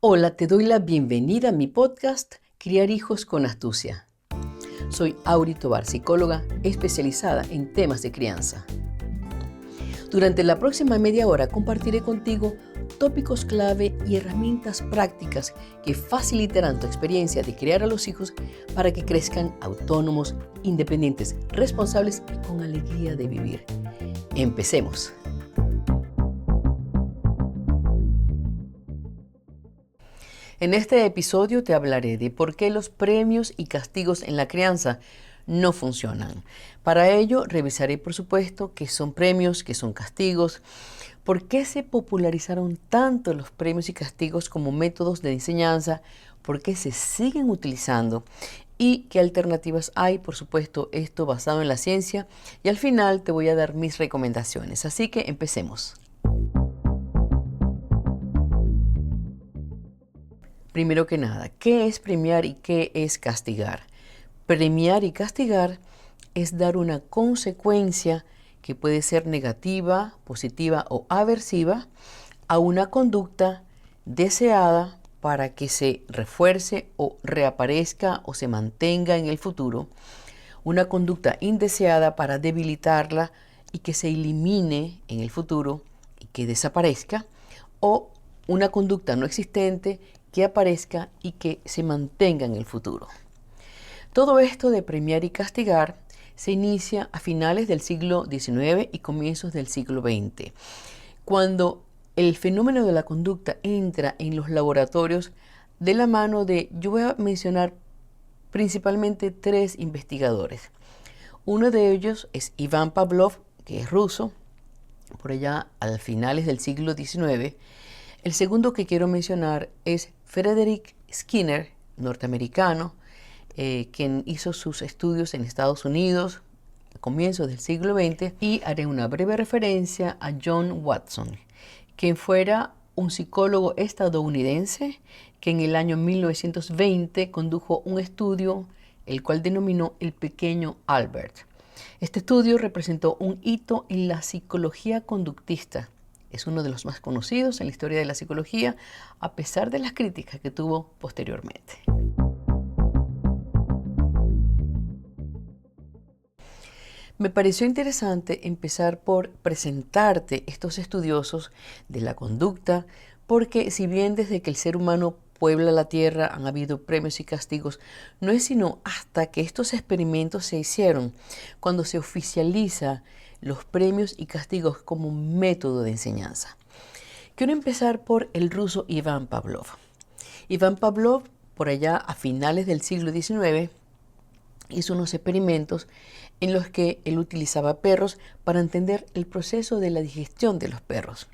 Hola, te doy la bienvenida a mi podcast Criar hijos con astucia. Soy Auri Tobar, psicóloga especializada en temas de crianza. Durante la próxima media hora compartiré contigo tópicos clave y herramientas prácticas que facilitarán tu experiencia de criar a los hijos para que crezcan autónomos, independientes, responsables y con alegría de vivir. Empecemos. En este episodio te hablaré de por qué los premios y castigos en la crianza no funcionan. Para ello, revisaré, por supuesto, qué son premios, qué son castigos, por qué se popularizaron tanto los premios y castigos como métodos de enseñanza, por qué se siguen utilizando y qué alternativas hay, por supuesto, esto basado en la ciencia. Y al final te voy a dar mis recomendaciones. Así que empecemos. Primero que nada, ¿qué es premiar y qué es castigar? Premiar y castigar es dar una consecuencia que puede ser negativa, positiva o aversiva a una conducta deseada para que se refuerce o reaparezca o se mantenga en el futuro. Una conducta indeseada para debilitarla y que se elimine en el futuro y que desaparezca. O una conducta no existente que aparezca y que se mantenga en el futuro. Todo esto de premiar y castigar se inicia a finales del siglo XIX y comienzos del siglo XX, cuando el fenómeno de la conducta entra en los laboratorios de la mano de, yo voy a mencionar principalmente 3 investigadores. Uno de ellos es Iván Pavlov, que es ruso, por allá a finales del siglo XIX. El segundo que quiero mencionar es Frederick Skinner, norteamericano, quien hizo sus estudios en Estados Unidos a comienzos del siglo XX, y haré una breve referencia a John Watson, quien fuera un psicólogo estadounidense que en el año 1920 condujo un estudio el cual denominó el pequeño Albert. Este estudio representó un hito en la psicología conductista. Es uno de los más conocidos en la historia de la psicología, a pesar de las críticas que tuvo posteriormente. Me pareció interesante empezar por presentarte estos estudiosos de la conducta, porque si bien desde que el ser humano puebla la Tierra han habido premios y castigos, no es sino hasta que estos experimentos se hicieron cuando se oficializa los premios y castigos como método de enseñanza. Quiero empezar por el ruso Iván Pavlov. Iván Pavlov, por allá a finales del siglo XIX, hizo unos experimentos en los que él utilizaba perros para entender el proceso de la digestión de los perros.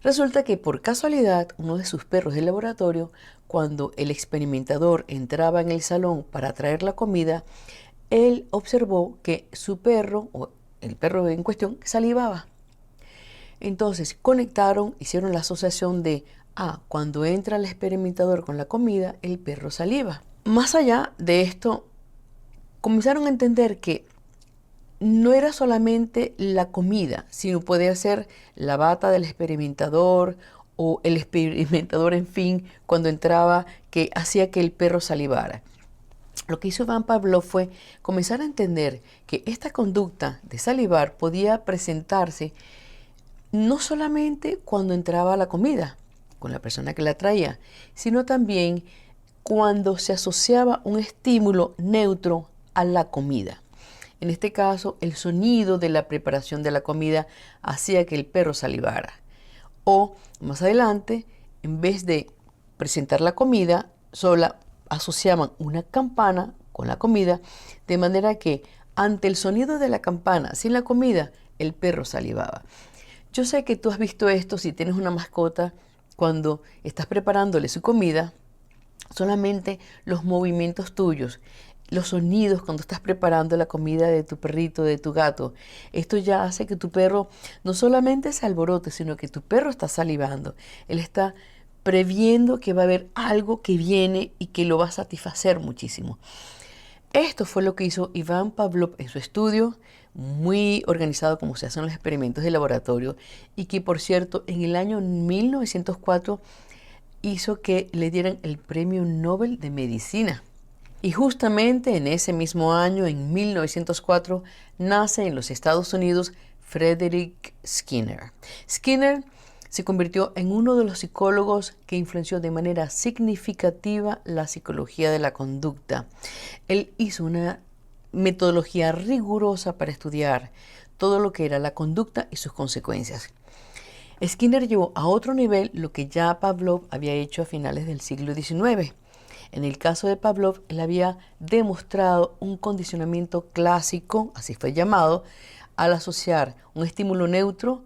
Resulta que por casualidad uno de sus perros de laboratorio, cuando el experimentador entraba en el salón para traer la comida, él observó que su perro, o el perro en cuestión, salivaba. Entonces conectaron, hicieron la asociación de, cuando entra el experimentador con la comida, el perro saliva. Más allá de esto, comenzaron a entender que no era solamente la comida, sino podía ser la bata del experimentador o el experimentador, en fin, cuando entraba, que hacía que el perro salivara. Lo que hizo Iván Pavlov fue comenzar a entender que esta conducta de salivar podía presentarse no solamente cuando entraba la comida con la persona que la traía, sino también cuando se asociaba un estímulo neutro a la comida. En este caso, el sonido de la preparación de la comida hacía que el perro salivara. O más adelante, en vez de presentar la comida sola, asociaban una campana con la comida, de manera que ante el sonido de la campana sin la comida, el perro salivaba. Yo sé que tú has visto esto si tienes una mascota, cuando estás preparándole su comida, solamente los movimientos tuyos, los sonidos cuando estás preparando la comida de tu perrito, de tu gato, esto ya hace que tu perro no solamente se alborote, sino que tu perro está salivando. Él está previendo que va a haber algo que viene y que lo va a satisfacer muchísimo. Esto fue lo que hizo Iván Pavlov en su estudio, muy organizado como se hacen los experimentos de laboratorio, y que, por cierto, en el año 1904 hizo que le dieran el Premio Nobel de Medicina. Y justamente en ese mismo año, en 1904, nace en los Estados Unidos Frederick Skinner. Skinner se convirtió en uno de los psicólogos que influenció de manera significativa la psicología de la conducta. Él hizo una metodología rigurosa para estudiar todo lo que era la conducta y sus consecuencias. Skinner llevó a otro nivel lo que ya Pavlov había hecho a finales del siglo XIX. En el caso de Pavlov, él había demostrado un condicionamiento clásico, así fue llamado, al asociar un estímulo neutro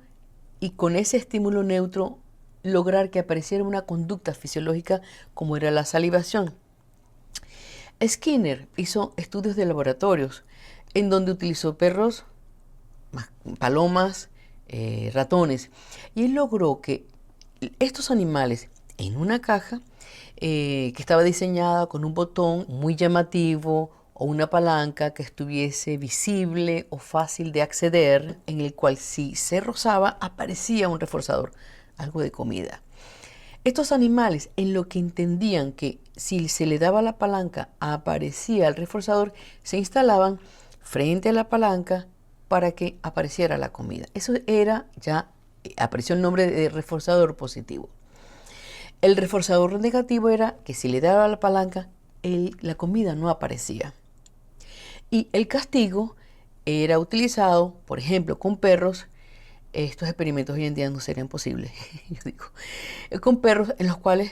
y con ese estímulo neutro lograr que apareciera una conducta fisiológica como era la salivación. Skinner hizo estudios de laboratorios en donde utilizó perros, palomas, ratones, y él logró que estos animales en una caja que estaba diseñada con un botón muy llamativo o una palanca que estuviese visible o fácil de acceder, en el cual si se rozaba aparecía un reforzador, algo de comida. Estos animales, en lo que entendían que si se le daba la palanca aparecía el reforzador, se instalaban frente a la palanca para que apareciera la comida. Eso era ya, apareció el nombre de reforzador positivo. El reforzador negativo era que si le daba la palanca, la comida no aparecía. Y el castigo era utilizado, por ejemplo, con perros. Estos experimentos hoy en día no serían posibles, yo digo, con perros en los cuales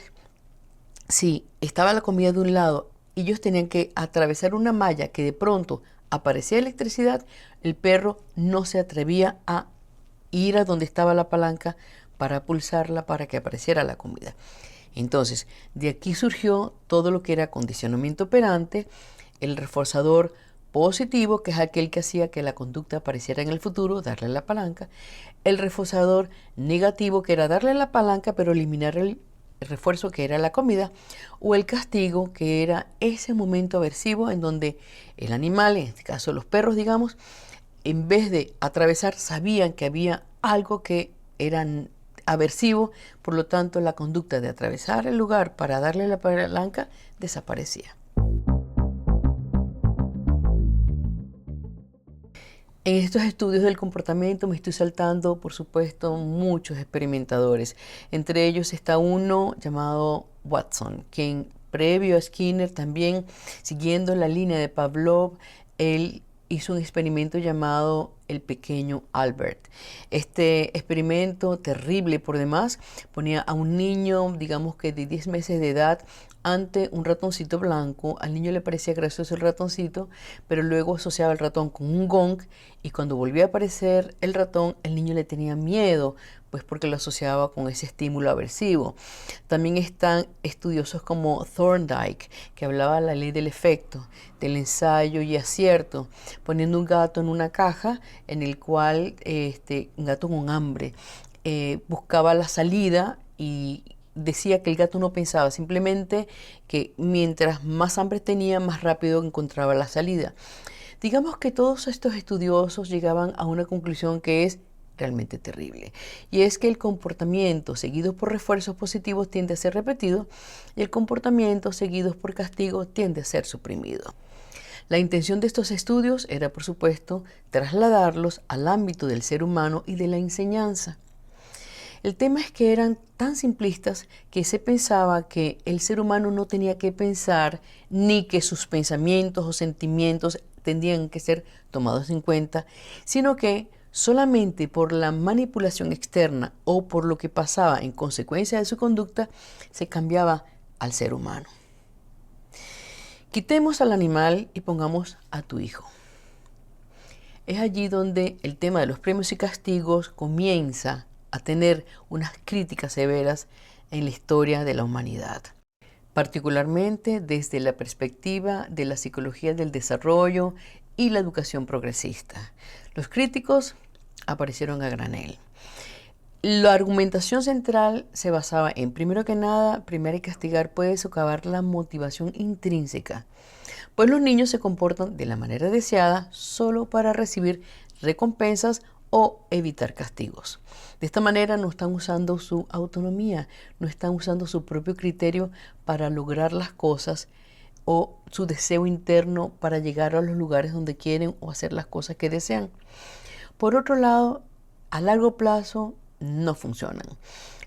si estaba la comida de un lado y ellos tenían que atravesar una malla que de pronto aparecía electricidad, el perro no se atrevía a ir a donde estaba la palanca para pulsarla para que apareciera la comida. Entonces, de aquí surgió todo lo que era condicionamiento operante, el reforzador positivo, que es aquel que hacía que la conducta apareciera en el futuro, darle la palanca, el reforzador negativo, que era darle la palanca pero eliminar el refuerzo, que era la comida, o el castigo, que era ese momento aversivo en donde el animal, en este caso los perros, digamos, en vez de atravesar, sabían que había algo que era aversivo, por lo tanto la conducta de atravesar el lugar para darle la palanca desaparecía. En estos estudios del comportamiento me estoy saltando, por supuesto, muchos experimentadores. Entre ellos está uno llamado Watson, quien previo a Skinner, también siguiendo la línea de Pavlov, él hizo un experimento llamado el pequeño Albert. Este experimento, terrible por demás, ponía a un niño, digamos que de 10 meses de edad, ante un ratoncito blanco. Al niño le parecía gracioso el ratoncito, pero luego asociaba el ratón con un gong, y cuando volvía a aparecer el ratón, el niño le tenía miedo, pues porque lo asociaba con ese estímulo aversivo. También están estudiosos como Thorndike, que hablaba de la ley del efecto, del ensayo y acierto, poniendo un gato en una caja en el cual un gato con hambre buscaba la salida y decía que el gato no pensaba, simplemente que mientras más hambre tenía, más rápido encontraba la salida. Digamos que todos estos estudiosos llegaban a una conclusión que es realmente terrible, y es que el comportamiento seguido por refuerzos positivos tiende a ser repetido y el comportamiento seguido por castigo tiende a ser suprimido. La intención de estos estudios era, por supuesto, trasladarlos al ámbito del ser humano y de la enseñanza. El tema es que eran tan simplistas que se pensaba que el ser humano no tenía que pensar, ni que sus pensamientos o sentimientos tendrían que ser tomados en cuenta, sino que solamente por la manipulación externa o por lo que pasaba en consecuencia de su conducta se cambiaba al ser humano. Quitemos al animal y pongamos a tu hijo. Es allí donde el tema de los premios y castigos comienza a tener unas críticas severas en la historia de la humanidad, particularmente desde la perspectiva de la psicología del desarrollo y la educación progresista. Los críticos aparecieron a granel. La argumentación central se basaba en, primero que nada, premiar y castigar puede socavar la motivación intrínseca, pues los niños se comportan de la manera deseada solo para recibir recompensas o evitar castigos. De esta manera no están usando su autonomía, no están usando su propio criterio para lograr las cosas o su deseo interno para llegar a los lugares donde quieren o hacer las cosas que desean. Por otro lado, a largo plazo no funcionan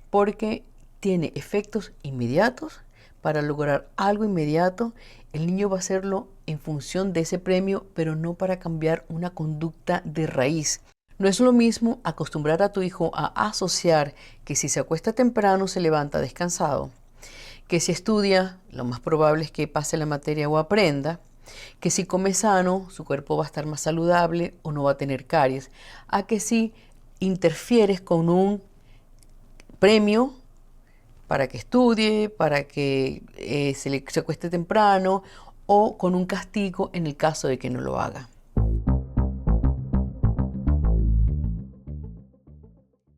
porque tiene efectos inmediatos. Para lograr algo inmediato, el niño va a hacerlo en función de ese premio, pero no para cambiar una conducta de raíz. No es lo mismo acostumbrar a tu hijo a asociar que si se acuesta temprano se levanta descansado, que si estudia, lo más probable es que pase la materia o aprenda, que si come sano, su cuerpo va a estar más saludable o no va a tener caries, a que si interfieres con un premio para que estudie, para que se acueste temprano o con un castigo en el caso de que no lo haga.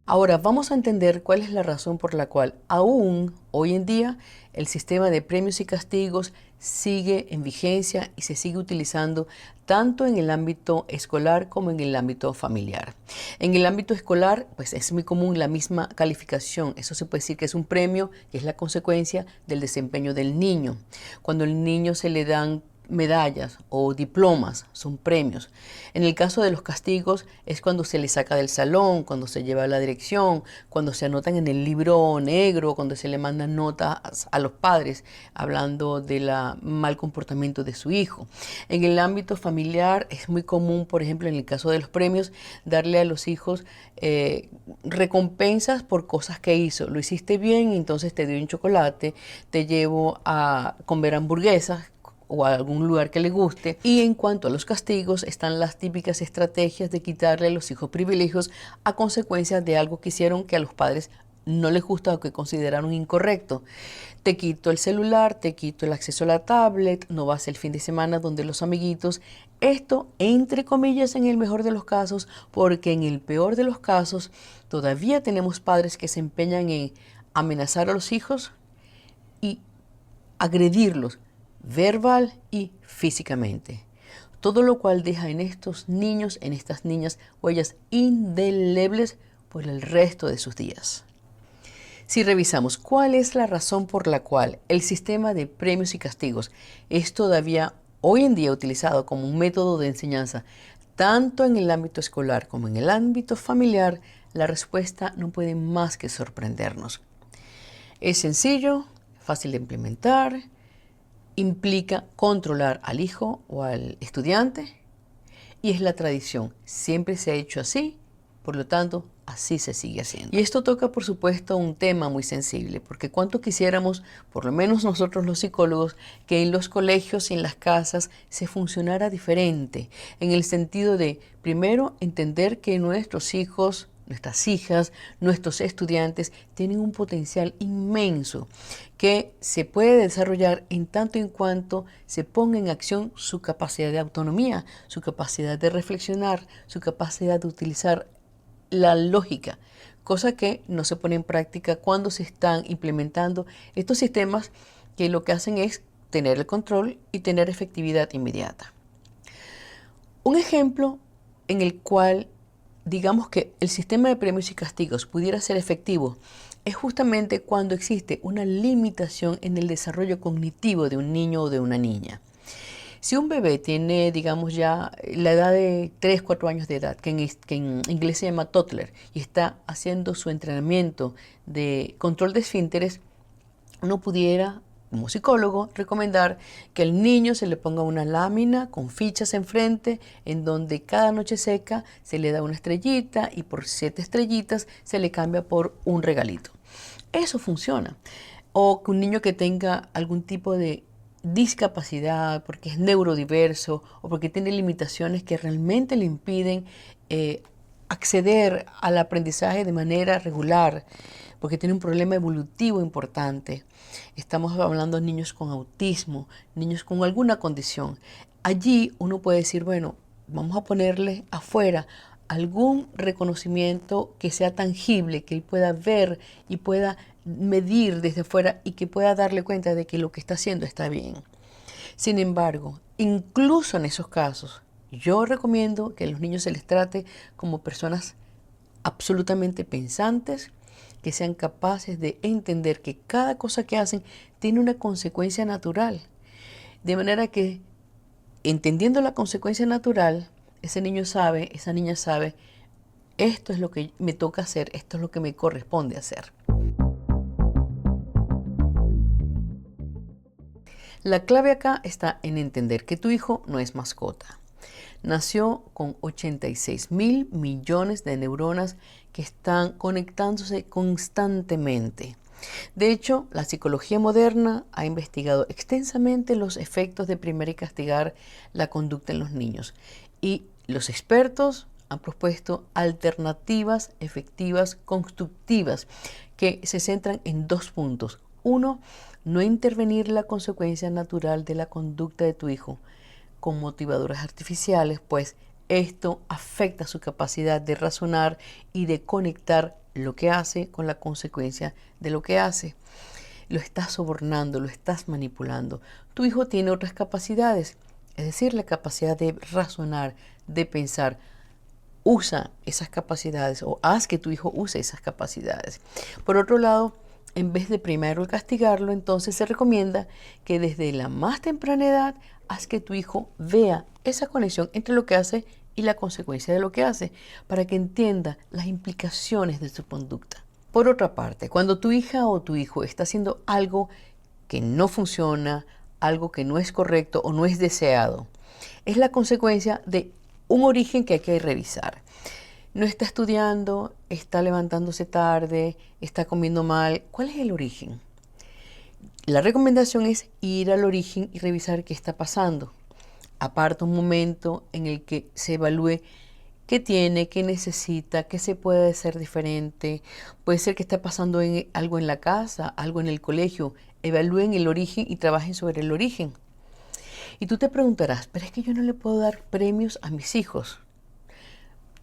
Ahora vamos a entender cuál es la razón por la cual aún hoy en día el sistema de premios y castigos sigue en vigencia y se sigue utilizando tanto en el ámbito escolar como en el ámbito familiar. En el ámbito escolar, pues es muy común la misma calificación. Eso se puede decir que es un premio y es la consecuencia del desempeño del niño. Cuando al niño se le dan medallas o diplomas, son premios. En el caso de los castigos es cuando se le saca del salón, cuando se lleva a la dirección, cuando se anotan en el libro negro, cuando se le mandan notas a los padres hablando del mal comportamiento de su hijo. En el ámbito familiar es muy común, por ejemplo, en el caso de los premios, darle a los hijos recompensas por cosas que hizo. Lo hiciste bien, entonces te doy un chocolate, te llevo a comer hamburguesas o a algún lugar que le guste. Y en cuanto a los castigos, están las típicas estrategias de quitarle a los hijos privilegios a consecuencia de algo que hicieron que a los padres no les gusta o que consideraron incorrecto. Te quito el celular, te quito el acceso a la tablet, no vas el fin de semana donde los amiguitos. Esto, entre comillas, en el mejor de los casos, porque en el peor de los casos todavía tenemos padres que se empeñan en amenazar a los hijos y agredirlos verbal y físicamente. Todo lo cual deja en estos niños, en estas niñas, huellas indelebles por el resto de sus días. Si revisamos cuál es la razón por la cual el sistema de premios y castigos es todavía hoy en día utilizado como un método de enseñanza, tanto en el ámbito escolar como en el ámbito familiar, la respuesta no puede más que sorprendernos. Es sencillo, fácil de implementar, implica controlar al hijo o al estudiante y es la tradición. Siempre se ha hecho así, por lo tanto, así se sigue haciendo. Y esto toca, por supuesto, un tema muy sensible, porque cuánto quisiéramos, por lo menos nosotros los psicólogos, que en los colegios y en las casas se funcionara diferente, en el sentido de, primero, entender que nuestros hijos, nuestras hijas, nuestros estudiantes tienen un potencial inmenso que se puede desarrollar en tanto en cuanto se ponga en acción su capacidad de autonomía, su capacidad de reflexionar, su capacidad de utilizar la lógica, cosa que no se pone en práctica cuando se están implementando estos sistemas que lo que hacen es tener el control y tener efectividad inmediata. Un ejemplo en el cual digamos que el sistema de premios y castigos pudiera ser efectivo es justamente cuando existe una limitación en el desarrollo cognitivo de un niño o de una niña. Si un bebé tiene, digamos ya, la edad de 3, 4 años de edad, que en inglés se llama toddler, y está haciendo su entrenamiento de control de esfínteres, uno pudiera, como psicólogo, recomendar que al niño se le ponga una lámina con fichas enfrente, en donde cada noche seca se le da una estrellita y por 7 estrellitas se le cambia por un regalito. Eso funciona. O que un niño que tenga algún tipo de discapacidad, porque es neurodiverso o porque tiene limitaciones que realmente le impiden acceder al aprendizaje de manera regular, porque tiene un problema evolutivo importante. Estamos hablando de niños con autismo, niños con alguna condición. Allí uno puede decir, bueno, vamos a ponerle afuera algún reconocimiento que sea tangible, que él pueda ver y pueda medir desde fuera y que pueda darle cuenta de que lo que está haciendo está bien. Sin embargo, incluso en esos casos, Yo recomiendo que a los niños se les trate como personas absolutamente pensantes, que sean capaces de entender que cada cosa que hacen tiene una consecuencia natural. De manera que, entendiendo la consecuencia natural, ese niño sabe, esa niña sabe, esto es lo que me toca hacer, esto es lo que me corresponde hacer. La clave acá está en entender que tu hijo no es mascota. Nació con 86.000 millones de neuronas que están conectándose constantemente. De hecho, la psicología moderna ha investigado extensamente los efectos de primar y castigar la conducta en los niños y los expertos han propuesto alternativas efectivas, constructivas, que se centran en 2 puntos. Uno, no intervenir la consecuencia natural de la conducta de tu hijo con motivadores artificiales, pues esto afecta su capacidad de razonar y de conectar lo que hace con la consecuencia de lo que hace. Lo estás sobornando, lo estás manipulando. Tu hijo tiene otras capacidades, es decir, la capacidad de razonar, de pensar. Usa esas capacidades o haz que tu hijo use esas capacidades. Por otro lado, en vez de primero castigarlo, entonces se recomienda que desde la más temprana edad haz que tu hijo vea esa conexión entre lo que hace y la consecuencia de lo que hace, para que entienda las implicaciones de su conducta. Por otra parte, cuando tu hija o tu hijo está haciendo algo que no funciona, algo que no es correcto o no es deseado, es la consecuencia de un origen que hay que revisar. No está estudiando, está levantándose tarde, está comiendo mal. ¿Cuál es el origen? La recomendación es ir al origen y revisar qué está pasando. Aparta un momento en el que se evalúe qué tiene, qué necesita, qué se puede hacer diferente. Puede ser que está pasando algo en la casa, algo en el colegio. Evalúen el origen y trabajen sobre el origen. Y tú te preguntarás, pero es que yo no le puedo dar premios a mis hijos.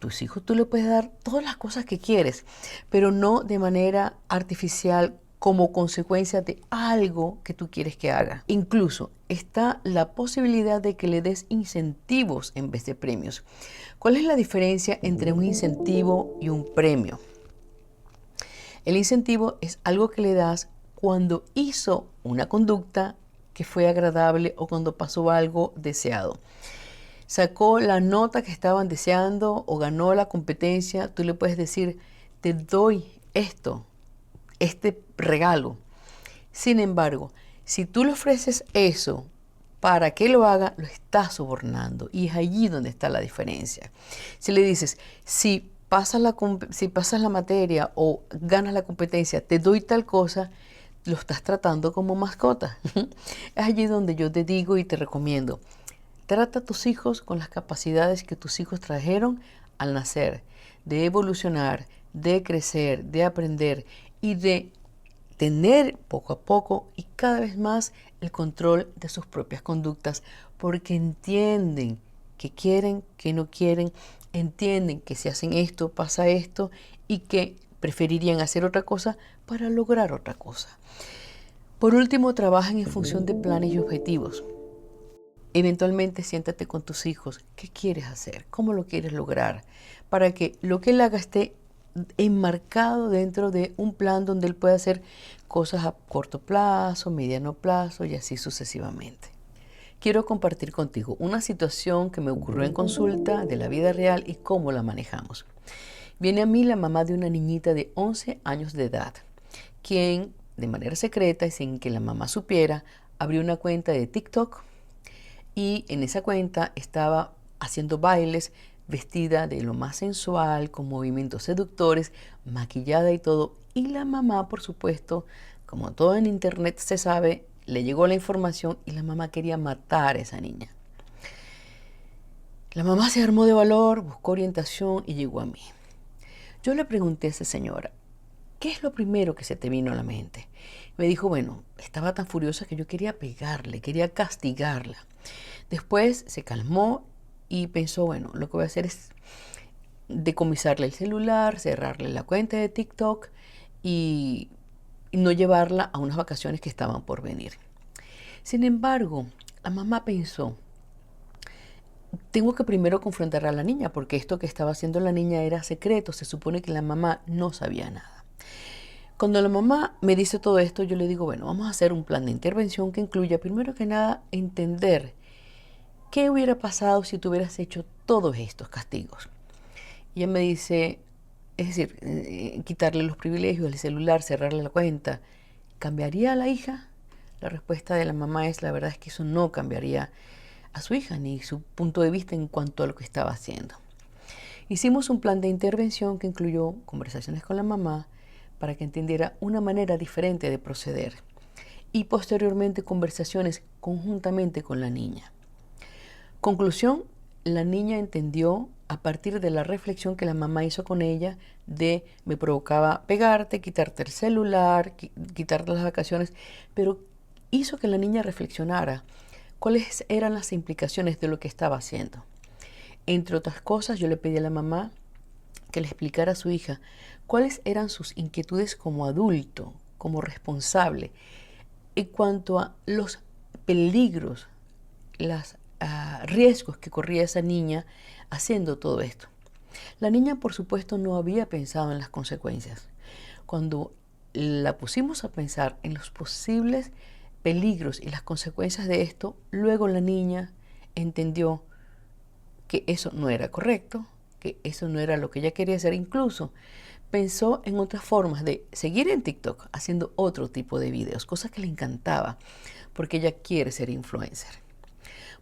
Tus hijos tú le puedes dar todas las cosas que quieres, pero no de manera artificial como consecuencia de algo que tú quieres que haga. Incluso está la posibilidad de que le des incentivos en vez de premios. ¿Cuál es la diferencia entre un incentivo y un premio? El incentivo es algo que le das cuando hizo una conducta que fue agradable o cuando pasó algo deseado. Sacó la nota que estaban deseando o ganó la competencia, tú le puedes decir, te doy esto, este regalo. Sin embargo, si tú le ofreces eso para que lo haga, lo estás sobornando. Y es allí donde está la diferencia. Si le dices, si pasas la materia o ganas la competencia, te doy tal cosa, lo estás tratando como mascota. Es allí donde yo te digo y te recomiendo. Trata a tus hijos con las capacidades que tus hijos trajeron al nacer, de evolucionar, de crecer, de aprender y de tener poco a poco y cada vez más el control de sus propias conductas, porque entienden que quieren, que no quieren, entienden que si hacen esto pasa esto y que preferirían hacer otra cosa para lograr otra cosa. Por último, trabajan en función de planes y objetivos. Eventualmente siéntate con tus hijos. ¿Qué quieres hacer? ¿Cómo lo quieres lograr? Para que lo que él haga esté enmarcado dentro de un plan donde él pueda hacer cosas a corto plazo, mediano plazo y así sucesivamente. Quiero compartir contigo una situación que me ocurrió en consulta de la vida real y cómo la manejamos. Viene a mí la mamá de una niñita de 11 años de edad, quien de manera secreta y sin que la mamá supiera, abrió una cuenta de TikTok y en esa cuenta estaba haciendo bailes vestida de lo más sensual, con movimientos seductores, maquillada y todo. Y la mamá, por supuesto, como todo en internet se sabe, le llegó la información y la mamá quería matar a esa niña. La mamá se armó de valor, buscó orientación y llegó a mí. Yo le pregunté a esa señora, ¿qué es lo primero que se te vino a la mente? Me dijo, bueno, estaba tan furiosa que yo quería pegarle, quería castigarla. Después se calmó y pensó, bueno, lo que voy a hacer es decomisarle el celular, cerrarle la cuenta de TikTok y no llevarla a unas vacaciones que estaban por venir. Sin embargo, la mamá pensó, tengo que primero confrontar a la niña, porque esto que estaba haciendo la niña era secreto. Se supone que la mamá no sabía nada. Cuando la mamá me dice todo esto, yo le digo, bueno, vamos a hacer un plan de intervención que incluya, primero que nada, entender qué hubiera pasado si tú hubieras hecho todos estos castigos. Y ella me dice, es decir, quitarle los privilegios, el celular, cerrarle la cuenta, ¿cambiaría a la hija? La respuesta de la mamá es, la verdad es que eso no cambiaría a su hija ni su punto de vista en cuanto a lo que estaba haciendo. Hicimos un plan de intervención que incluyó conversaciones con la mamá para que entendiera una manera diferente de proceder y posteriormente conversaciones conjuntamente con la niña. Conclusión, la niña entendió a partir de la reflexión que la mamá hizo con ella de me provocaba pegarte, quitarte el celular, quitarte las vacaciones, pero hizo que la niña reflexionara cuáles eran las implicaciones de lo que estaba haciendo. Entre otras cosas, yo le pedí a la mamá que le explicara a su hija cuáles eran sus inquietudes como adulto, como responsable, en cuanto a los peligros, los riesgos que corría esa niña haciendo todo esto. La niña, por supuesto, no había pensado en las consecuencias. Cuando la pusimos a pensar en los posibles peligros y las consecuencias de esto, luego la niña entendió que eso no era correcto, que eso no era lo que ella quería hacer. Incluso pensó en otras formas de seguir en TikTok haciendo otro tipo de videos, cosas que le encantaba, porque ella quiere ser influencer.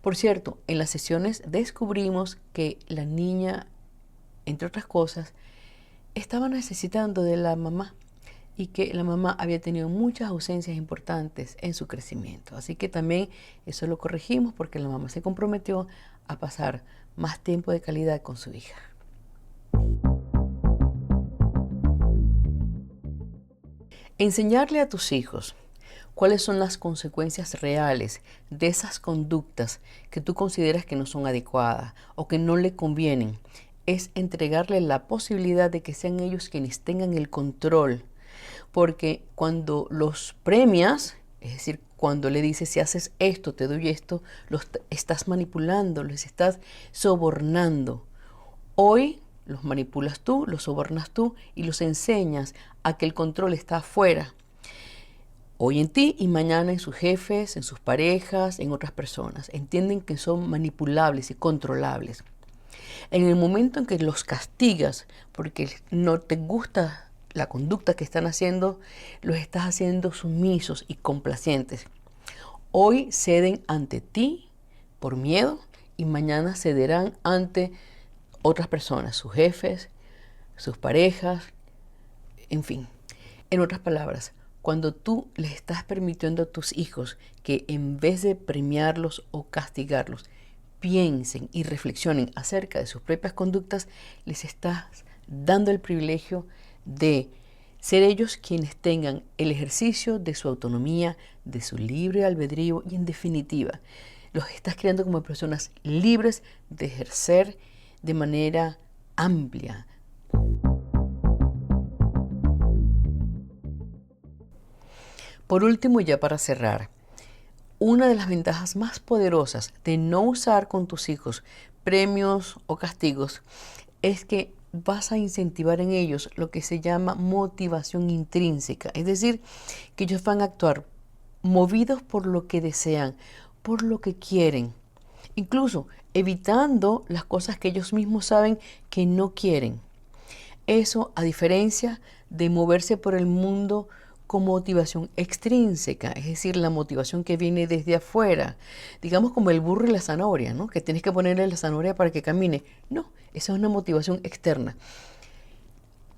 Por cierto, en las sesiones descubrimos que la niña, entre otras cosas, estaba necesitando de la mamá y que la mamá había tenido muchas ausencias importantes en su crecimiento. Así que también eso lo corregimos porque la mamá se comprometió a pasar más tiempo de calidad con su hija. Enseñarle a tus hijos cuáles son las consecuencias reales de esas conductas que tú consideras que no son adecuadas o que no le convienen es entregarle la posibilidad de que sean ellos quienes tengan el control. Porque cuando los premias, es decir, cuando le dices si haces esto, te doy esto, los estás manipulando, los estás sobornando. Hoy los manipulas tú, los sobornas tú y los enseñas a que el control está afuera. Hoy en ti y mañana en sus jefes, en sus parejas, en otras personas. Entienden que son manipulables y controlables. En el momento en que los castigas porque no te gusta la conducta que están haciendo, los estás haciendo sumisos y complacientes. Hoy ceden ante ti por miedo y mañana cederán ante otras personas, sus jefes, sus parejas, en fin. En otras palabras, cuando tú les estás permitiendo a tus hijos que en vez de premiarlos o castigarlos, piensen y reflexionen acerca de sus propias conductas, les estás dando el privilegio de ser ellos quienes tengan el ejercicio de su autonomía, de su libre albedrío y en definitiva, los estás creando como personas libres de ejercer de manera amplia. Por último, ya para cerrar, una de las ventajas más poderosas de no usar con tus hijos premios o castigos es que vas a incentivar en ellos lo que se llama motivación intrínseca, es decir, que ellos van a actuar movidos por lo que desean, por lo que quieren, incluso evitando las cosas que ellos mismos saben que no quieren. Eso a diferencia de moverse por el mundo con motivación extrínseca, es decir, la motivación que viene desde afuera, digamos como el burro y la zanahoria, ¿no? Que tienes que ponerle la zanahoria para que camine. No, esa es una motivación externa.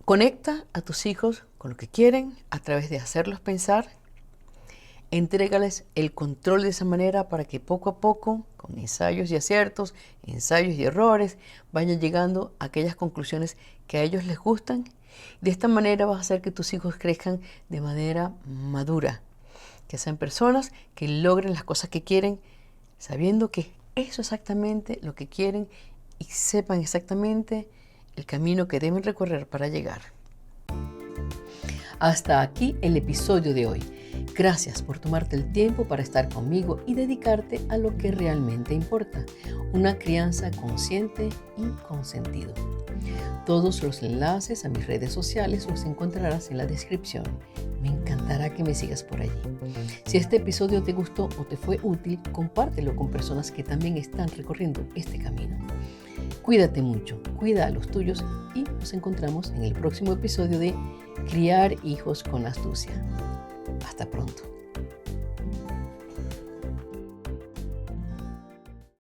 Conecta a tus hijos con lo que quieren a través de hacerlos pensar. Entrégales el control de esa manera para que poco a poco, con ensayos y aciertos, ensayos y errores, vayan llegando a aquellas conclusiones que a ellos les gustan. De esta manera vas a hacer que tus hijos crezcan de manera madura, que sean personas que logren las cosas que quieren, sabiendo que eso es exactamente lo que quieren y sepan exactamente el camino que deben recorrer para llegar. Hasta aquí el episodio de hoy. Gracias por tomarte el tiempo para estar conmigo y dedicarte a lo que realmente importa, una crianza consciente y con sentido. Todos los enlaces a mis redes sociales los encontrarás en la descripción. Me encantará que me sigas por allí. Si este episodio te gustó o te fue útil, compártelo con personas que también están recorriendo este camino. Cuídate mucho, cuida a los tuyos y nos encontramos en el próximo episodio de Criar hijos con astucia. Hasta pronto.